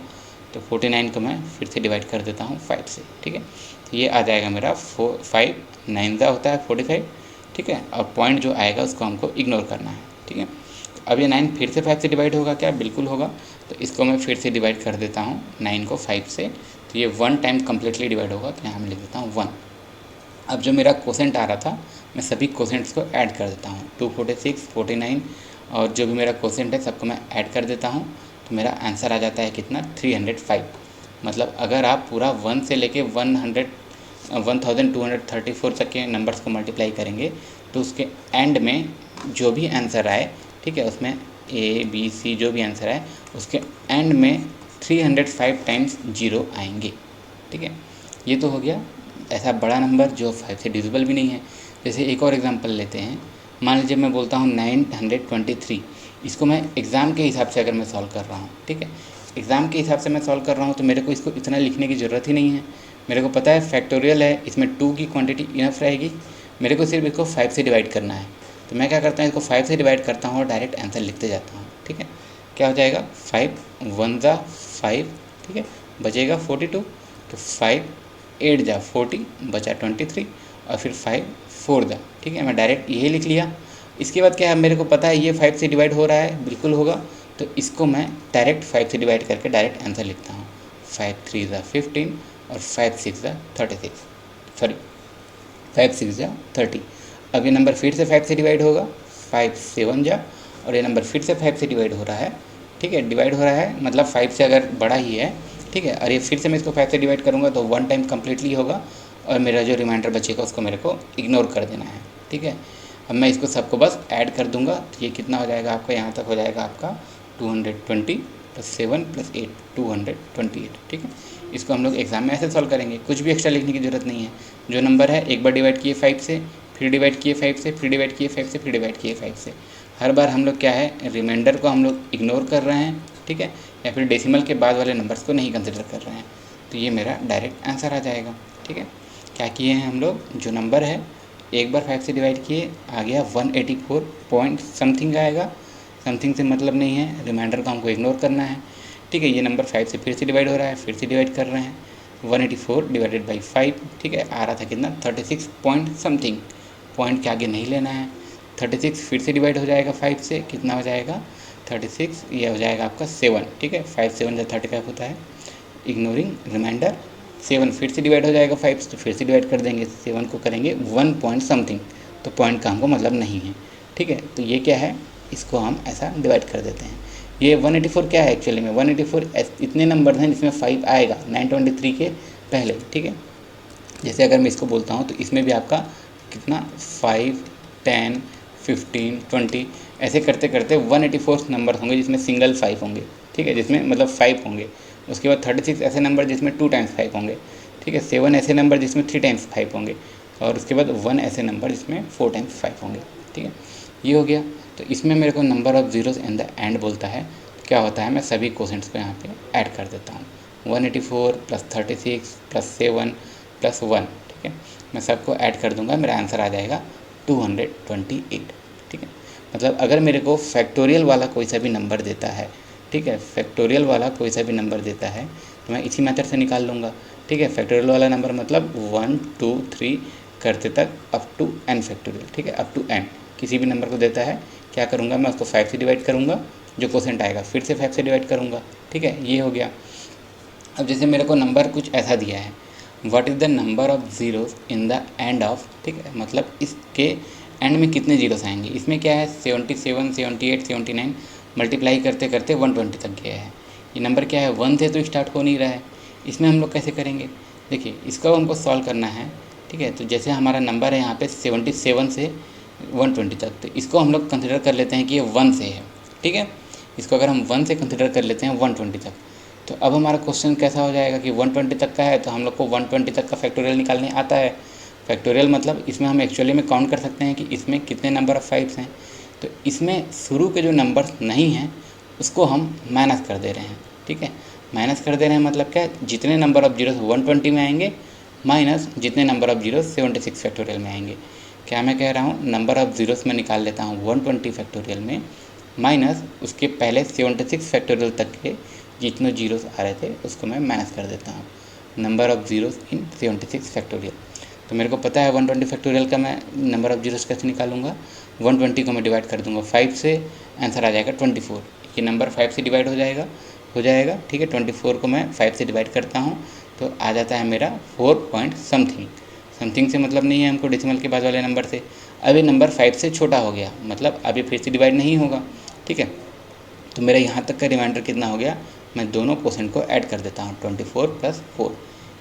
तो 49 को मैं फिर से डिवाइड कर देता हूँ 5 से, ठीक है। तो ये आ जाएगा मेरा 5 9 होता है 45, ठीक है, और पॉइंट जो आएगा उसको हमको इग्नोर करना है, ठीक है। अब ये 9 फिर से 5 से डिवाइड होगा क्या, बिल्कुल होगा, तो इसको मैं फिर से डिवाइड कर देता हूँ 9 को 5 से, तो ये 1 टाइम कम्प्लीटली डिवाइड होगा, तो यहाँ मैं लिख देता हूँ 1। अब जो मेरा कोसेंट आ रहा था मैं सभी कोसेंट्स को ऐड कर देता हूँ, 246 49 और जो भी मेरा कोसेंट है सबको मैं ऐड कर देता हूँ, तो मेरा आंसर आ जाता है कितना, 305। मतलब अगर आप पूरा 1 से लेके 1234 तक के नंबर्स को मल्टीप्लाई करेंगे तो उसके एंड में जो भी आंसर आए, ठीक है, उसमें A B C जो भी आंसर आए उसके एंड में 305 टाइम्स जीरो आएंगे, ठीक है। ये तो हो गया ऐसा बड़ा नंबर जो 5 से डिविजिबल भी नहीं है। जैसे एक और एग्जांपल लेते हैं, मान लीजिए मैं बोलता हूँ 923, इसको मैं एग्ज़ाम के हिसाब से अगर मैं सॉल्व कर रहा हूँ, ठीक है, एग्ज़ाम के हिसाब से मैं सॉल्व कर रहा हूँ तो मेरे को इसको इतना लिखने की ज़रूरत ही नहीं है, मेरे को पता है फैक्टोरियल है, इसमें 2 की क्वांटिटी इनफ रहेगी, मेरे को सिर्फ इसको 5 से डिवाइड करना है, तो मैं क्या करता हूँ इसको 5 से डिवाइड करता हूँ और डायरेक्ट आंसर लिखते जाता हूँ, ठीक है। क्या हो जाएगा, 5 1 जा 5, ठीक है, बचेगा 42, तो 5 8 जा 40 बचा 23 और फिर 5 4 जा, ठीक है, मैं डायरेक्ट यही लिख लिया। इसके बाद क्या है, मेरे को पता है ये 5 से डिवाइड हो रहा है, बिल्कुल होगा, तो इसको मैं डायरेक्ट 5 से डिवाइड करके डायरेक्ट आंसर लिखता हूँ, 5 3 जा 15 और 5 6 जा 36, सॉरी 5 6 जा 30। अब ये नंबर फिर से 5 से डिवाइड होगा, 5 7 जा, और ये नंबर फिर से 5 से डिवाइड हो रहा है, ठीक है, डिवाइड हो रहा है मतलब 5 से अगर बड़ा ही है, ठीक है, और ये फिर से मैं इसको 5 से डिवाइड करूँगा तो 1 टाइम कम्प्लीटली होगा और मेरा जो रिमाइंडर बचेगा उसको मेरे को इग्नोर कर देना है, ठीक है। अब मैं इसको सबको बस ऐड कर दूंगा, तो ये कितना हो जाएगा आपका, यहाँ तक हो जाएगा आपका 220 + 7 + 8 228, ठीक है। इसको हम लोग एग्जाम में ऐसे सॉल्व करेंगे, कुछ भी एक्स्ट्रा लिखने की ज़रूरत नहीं है। जो नंबर है एक बार डिवाइड किए 5 से, फिर डिवाइड किए 5 से, फिर डिवाइड किए 5 से, फिर डिवाइड किए 5 से, हर बार हम लोग क्या है, रिमाइंडर को हम लोग इग्नोर कर रहे हैं, ठीक है, या फिर डेसिमल के बाद वाले नंबर्स को नहीं कंसिडर कर रहे हैं, तो ये मेरा डायरेक्ट आंसर आ जाएगा, ठीक है। क्या किए हैं हम लोग, जो नंबर है एक बार 5 से डिवाइड किए, आ गया 184 पॉइंट समथिंग आएगा, समथिंग से मतलब नहीं है, रिमाइंडर को हमको इग्नोर करना है, ठीक है। ये नंबर 5 से फिर से डिवाइड हो रहा है, फिर से डिवाइड कर रहे हैं, 184 डिवाइडेड बाई 5, ठीक है, आ रहा था कितना, 36 पॉइंट समथिंग, पॉइंट के आगे नहीं लेना है। 36 फिर से डिवाइड हो जाएगा 5 से, कितना हो जाएगा 36, ये हो जाएगा आपका 7, ठीक है, 5 7 जो 35 होता है, इग्नोरिंग रिमाइंडर 7 फिर से डिवाइड हो जाएगा 5 से, तो फिर से डिवाइड कर देंगे, 7 को करेंगे 1 पॉइंट समथिंग, तो पॉइंट का हमको मतलब नहीं है, ठीक है। तो ये क्या है, इसको हम ऐसा डिवाइड कर देते हैं। ये 184 क्या है एक्चुअली में, 184 इतने नंबर हैं जिसमें 5 आएगा 923 के पहले, ठीक है। जैसे अगर मैं इसको बोलता हूँ तो इसमें भी आपका कितना 5, 10, 15, 20 ऐसे करते करते 184 नंबर होंगे जिसमें सिंगल 5 होंगे, ठीक है, जिसमें मतलब 5 होंगे। उसके बाद 36 ऐसे नंबर जिसमें 2 टाइम्स 5 होंगे, ठीक है। 7 ऐसे नंबर जिसमें 3 टाइम्स 5 होंगे, और उसके बाद 1 ऐसे नंबर जिसमें 4 टाइम्स 5 होंगे, ठीक है। ये हो गया। तो इसमें मेरे को number of zeros in the and बोलता है, तो क्या होता है, मैं सभी क्वोशेंट्स को यहाँ पे ऐड कर देता हूँ। 184 प्लस 36 प्लस 7 प्लस 1, ठीक है। मैं सबको ऐड कर दूंगा, मेरा आंसर आ जाएगा 228, ठीक है। मतलब अगर मेरे को फैक्टोरियल वाला कोई सा भी नंबर देता है, ठीक है, फैक्टोरियल वाला कोई सा भी नंबर देता है तो मैं इसी मेथड से निकाल लूँगा, ठीक है। फैक्टोरियल वाला नंबर मतलब 1 2 3 करते तक अप टू n फैक्टोरियल, ठीक है, अप टू n किसी भी नंबर को देता है, क्या करूँगा, मैं उसको 5 से डिवाइड करूँगा, जो क्वोशेंट आएगा फिर से 5 से डिवाइड करूँगा, ठीक है। ये हो गया। अब जैसे मेरे को नंबर कुछ ऐसा दिया है, what is the number of zeros in the end of, ठीक है, मतलब इसके एंड में कितने जीरोस आएंगे। इसमें क्या है 77, 78, 79 मल्टीप्लाई करते करते 120 तक गया है। ये नंबर क्या है, 1 से तो स्टार्ट हो नहीं रहा है। इसमें हम लोग कैसे करेंगे, देखिए इसको हमको सॉल्व करना है, ठीक है। तो जैसे हमारा नंबर है यहाँ पे 77 से 120 तक, तो इसको हम लोग कंसिडर कर लेते हैं कि ये 1 से है, ठीक है। इसको अगर हम 1 से कंसिडर कर लेते हैं 120 तक, तो अब हमारा क्वेश्चन कैसा हो जाएगा कि 120 तक का है, तो हम लोग को 120 तक का फैक्टोरियल निकालने आता है। फैक्टोरियल मतलब इसमें हम एक्चुअली में काउंट कर सकते हैं कि इसमें कितने नंबर ऑफ़ 5 हैं। तो इसमें शुरू के जो नंबर्स नहीं हैं उसको हम माइनस कर दे रहे हैं, ठीक है। माइनस कर दे रहे हैं मतलब क्या, जितने नंबर ऑफ़ जीरोस 120 में आएंगे माइनस जितने नंबर ऑफ़ जीरोस 76 फैक्टोरियल में आएंगे। क्या मैं कह रहा हूँ, नंबर ऑफ़ जीरोस में निकाल लेता हूँ 120 फैक्टोरियल में, माइनस उसके पहले 76 फैक्टोरियल तक के जितने जीरोस आ रहे थे उसको मैं माइनस कर देता हूँ, number of zeros in 76 factorial. तो मेरे को पता है 120 फैक्टोरियल का मैं नंबर ऑफ़ जीरोस कैसे निकालूंगा, 120 को मैं डिवाइड कर दूंगा 5 से, आंसर आ जाएगा 24। ये नंबर 5 से डिवाइड हो जाएगा, ठीक है। 24 को मैं 5 से डिवाइड करता हूँ तो आ जाता है मेरा 4 पॉइंट समथिंग। समथिंग से मतलब नहीं है हमको डेसिमल के बाद वाले नंबर से। अभी नंबर 5 से छोटा हो गया, मतलब अभी फिर से डिवाइड नहीं होगा, ठीक है। तो मेरा यहाँ तक का रिमाइंडर कितना हो गया, मैं दोनों क्वोशेंट को ऐड कर देता हूँ 24 प्लस 4,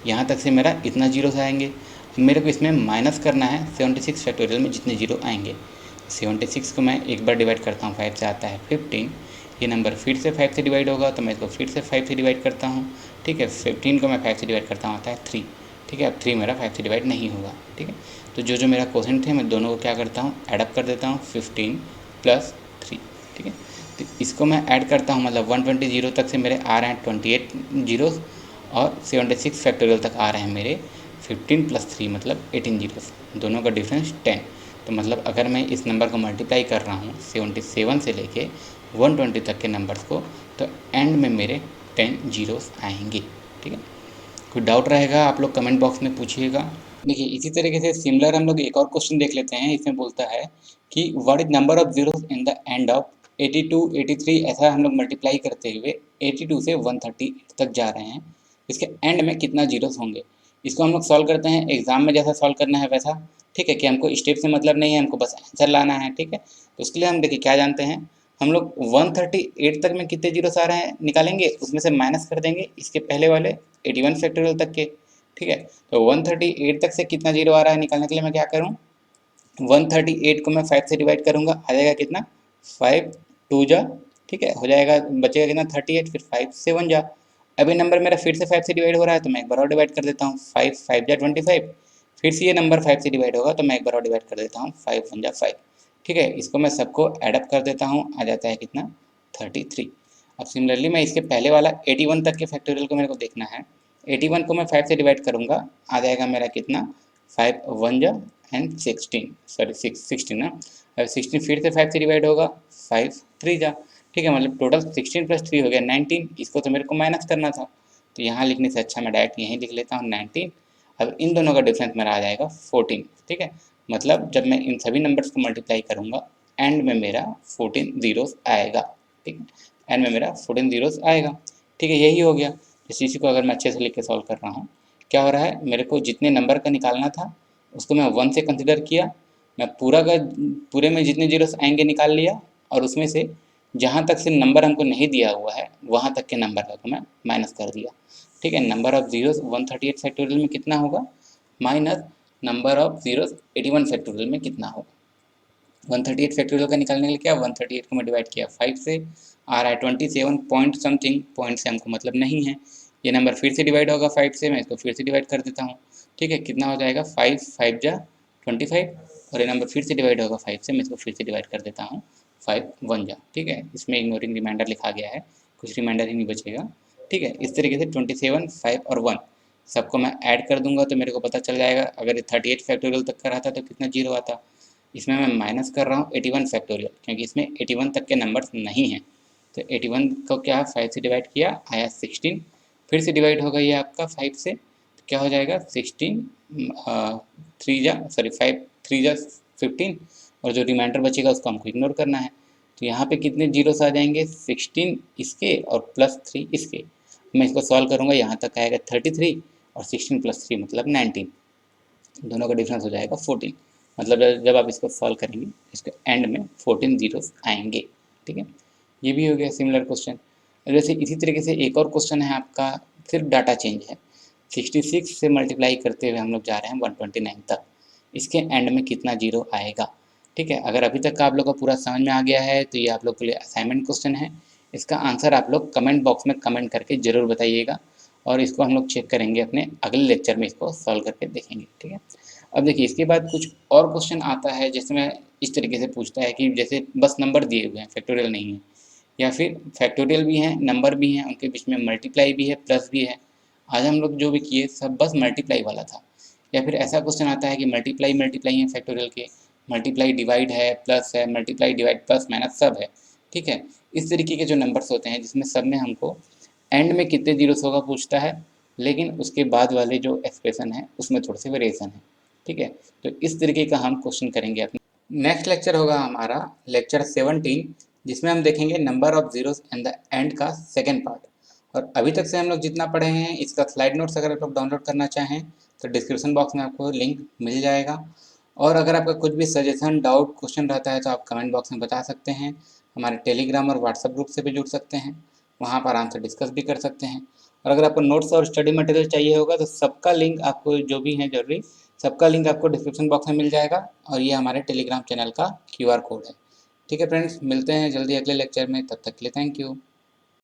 यहाँ तक से मेरा इतना जीरोस आएंगे। अब मेरे को इसमें माइनस करना है 76 फैक्टोरियल में जितने जीरो आएंगे। 76 को मैं एक बार डिवाइड करता हूँ 5 से, आता है 15। ये नंबर फिर से 5 से डिवाइड होगा तो मैं इसको फिर से 5 से डिवाइड करता हूँ, ठीक है। 15 को मैं 5 से डिवाइड करता हूँ, आता है 3, ठीक है। अब 3 मेरा 5 से डिवाइड नहीं होगा, ठीक है। तो जो मेरा क्वोशेंट थे मैं दोनों को क्या करता हूँ, एडअप कर देता हूँ, 15 प्लस 3, ठीक है। तो इसको मैं ऐड करता हूँ, मतलब 120 जीरो तक से मेरे आ रहे हैं 28 जीरोस, और 76 फैक्टोरियल तक आ रहे हैं मेरे 15 प्लस 3 मतलब 18 जीरोस, दोनों का डिफरेंस 10। तो मतलब अगर मैं इस नंबर को मल्टीप्लाई कर रहा हूँ 77 से लेके 120 तक के नंबर्स को, तो एंड में मेरे 10 जीरोस आएंगे, ठीक है। कोई डाउट रहेगा आप लोग कमेंट बॉक्स में पूछिएगा। देखिए इसी तरीके से सिमिलर हम लोग एक और क्वेश्चन देख लेते हैं। इसमें बोलता है कि what is number of zeros in the end of 82, 83, ऐसा हम लोग मल्टीप्लाई करते हुए 82 से 130 तक जा रहे हैं, इसके एंड में कितना जीरोस होंगे। इसको हम लोग सॉल्व करते हैं एग्जाम में जैसा सॉल्व करना है वैसा, ठीक है, कि हमको स्टेप से मतलब नहीं है, हमको बस आंसर लाना है, ठीक है। तो उसके लिए हम देखिए क्या जानते हैं, हम लोग 138 तक में कितने जीरोस आ रहे हैं निकालेंगे, उसमें से माइनस कर देंगे इसके पहले वाले 81 फैक्टोरियल तक के, ठीक है। तो 138 तक से कितना जीरो आ रहा है निकालने के लिए मैं क्या करूँ, 138 को मैं 5 से डिवाइड करूँगा, आ जाएगा कितना 5 2 जा, ठीक है, हो जाएगा, बचेगा कितना 38, फिर 5 7 जा। अभी नंबर मेरा फिर से 5 से डिवाइड हो रहा है तो मैं एक बार और डिवाइड कर देता हूँ, 5 5 जा 25। फिर से ये नंबर 5 से डिवाइड होगा तो मैं एक बार और डिवाइड कर देता हूँ, 5 1 जा 5, ठीक है। इसको मैं सबको एडअप कर देता हूँ, आ जाता है कितना 33। अब सिमिलरली मैं इसके पहले वाला 81 तक के फैक्टोरियल को मेरे को देखना है। 81 को मैं 5 से डिवाइड करूँगा, आ जाएगा मेरा कितना 5 1 जा एंड 16, सॉरी 16 ना। अब 16 फिर से 5 से डिवाइड होगा, 5 3 जा, ठीक है, मतलब टोटल 16 प्लस 3 हो गया 19। इसको तो मेरे को माइनस करना था, तो यहाँ लिखने से अच्छा मैं डायरेक्ट यहीं लिख लेता हूँ 19। अब इन दोनों का डिफरेंस मेरा आ जाएगा 14, ठीक है। मतलब जब मैं इन सभी नंबर्स को मल्टीप्लाई करूँगा एंड में मेरा 14 जीरोस आएगा, ठीक है, एंड में मेरा 14 जीरोस आएगा, ठीक है। यही हो गया। जैसे इसी को अगर मैं अच्छे से लिख के सॉल्व कर रहा हूँ क्या हो रहा है, मेरे को जितने नंबर का निकालना था उसको मैं 1 से कंसिडर किया, मैं पूरा का पूरे में जितने जीरोस आएंगे निकाल लिया, और उसमें से जहाँ तक से नंबर हमको नहीं दिया हुआ है वहाँ तक के नंबर का मैं माइनस कर दिया। ठीक है, नंबर ऑफ जीरोस 138 फैक्टोरियल में कितना होगा, minus number of zeros 81 factorial में कितना होगा। 138 फैक्टोरियल का निकालने के लिए क्या, 138 को मैं डिवाइड किया 5 से, आ रहा है 27 पॉइंट समथिंग, पॉइंट से हमको मतलब नहीं है। ये नंबर फिर से डिवाइड होगा 5 से, मैं इसको फिर से डिवाइड कर देता हूँ। ठीक है, कितना हो जाएगा, 5 5 जा 25, और ये नंबर फिर से डिवाइड होगा 5 से, मैं इसको फिर से डिवाइड कर देता हूँ 5 1 जा। ठीक है, इसमें इग्नोरिंग रिमाइंडर लिखा गया है, कुछ रिमाइंडर ही नहीं बचेगा। ठीक है, इस तरीके से 27 5 और 1 सबको मैं ऐड कर दूंगा तो मेरे को पता चल जाएगा। अगर 38 फैक्टोरियल तक का रहता तो कितना जीरो आता। इसमें मैं माइनस कर रहा हूँ 81 फैक्टोरियल, क्योंकि इसमें 81 तक के नंबर्स नहीं हैं। तो 81 को क्या 5 से डिवाइड किया, आया 16, फिर से डिवाइड होगा ये आपका 5 से, तो क्या हो जाएगा 16 3 जा सॉरी 5 3 जा 15, और जो रिमाइंडर बचेगा उसको हमको इग्नोर करना है। तो यहाँ पे कितने जीरोस आ जाएंगे, 16 इसके और प्लस 3 इसके। मैं इसको सॉल्व करूँगा, यहाँ तक आएगा 33, और 16 प्लस 3 मतलब 19, दोनों का डिफरेंस हो जाएगा 14। मतलब जब आप इसको सॉल्व करेंगे इसके एंड में 14 जीरोस आएंगे। ठीक है, ये भी हो गया सिमिलर क्वेश्चन। जैसे इसी तरीके से एक और क्वेश्चन है आपका, सिर्फ डाटा चेंज है। 66 से मल्टीप्लाई करते हुए हम लोग जा रहे हैं 129 तक, इसके एंड में कितना जीरो आएगा। ठीक है, अगर अभी तक का आप लोग को पूरा समझ में आ गया है तो ये आप लोग के लिए असाइनमेंट क्वेश्चन है। इसका आंसर आप लोग कमेंट बॉक्स में कमेंट करके ज़रूर बताइएगा, और इसको हम लोग चेक करेंगे अपने अगले लेक्चर में, इसको सॉल्व करके देखेंगे। ठीक है, अब देखिए इसके बाद कुछ और क्वेश्चन आता है, जैसे मैं इस तरीके से पूछता है कि जैसे बस नंबर दिए हुए हैं, फैक्टोरियल नहीं है, या फिर फैक्टोरियल भी हैं नंबर भी हैं, उनके बीच में मल्टीप्लाई भी है प्लस भी है। आज हम लोग जो भी किए सब बस मल्टीप्लाई वाला था। या फिर ऐसा क्वेश्चन आता है कि मल्टीप्लाई मल्टीप्लाई है फैक्टोरियल के, मल्टीप्लाई डिवाइड है, प्लस है, मल्टीप्लाई डिवाइड प्लस माइनस सब है। ठीक है, इस तरीके के जो नंबर्स होते हैं जिसमें सब में हमको एंड में कितने जीरोस होगा पूछता है, लेकिन उसके बाद वाले जो एक्सप्रेशन है उसमें थोड़े से वेरिएशन है। ठीक है, तो इस तरीके का हम क्वेश्चन करेंगे अपने नेक्स्ट लेक्चर होगा हमारा लेक्चर 17, जिसमें हम देखेंगे number of zeros and the end का सेकेंड पार्ट। और अभी तक से हम लोग जितना पढ़े हैं इसका स्लाइड नोट्स अगर आप लोग डाउनलोड करना चाहें तो डिस्क्रिप्शन बॉक्स में आपको लिंक मिल जाएगा। और अगर आपका कुछ भी सजेशन डाउट क्वेश्चन रहता है तो आप कमेंट बॉक्स में बता सकते हैं। हमारे टेलीग्राम और व्हाट्सएप ग्रुप से भी जुड़ सकते हैं, वहाँ पर आराम से डिस्कस भी कर सकते हैं। और अगर आपको नोट्स और स्टडी मटेरियल चाहिए होगा तो सबका लिंक आपको जो भी है जरूरी, सबका लिंक आपको डिस्क्रिप्शन बॉक्स में मिल जाएगा, और ये हमारे टेलीग्राम चैनल का QR कोड है। ठीक है फ्रेंड्स, मिलते हैं जल्दी अगले लेक्चर में, तब तक के लिए थैंक यू।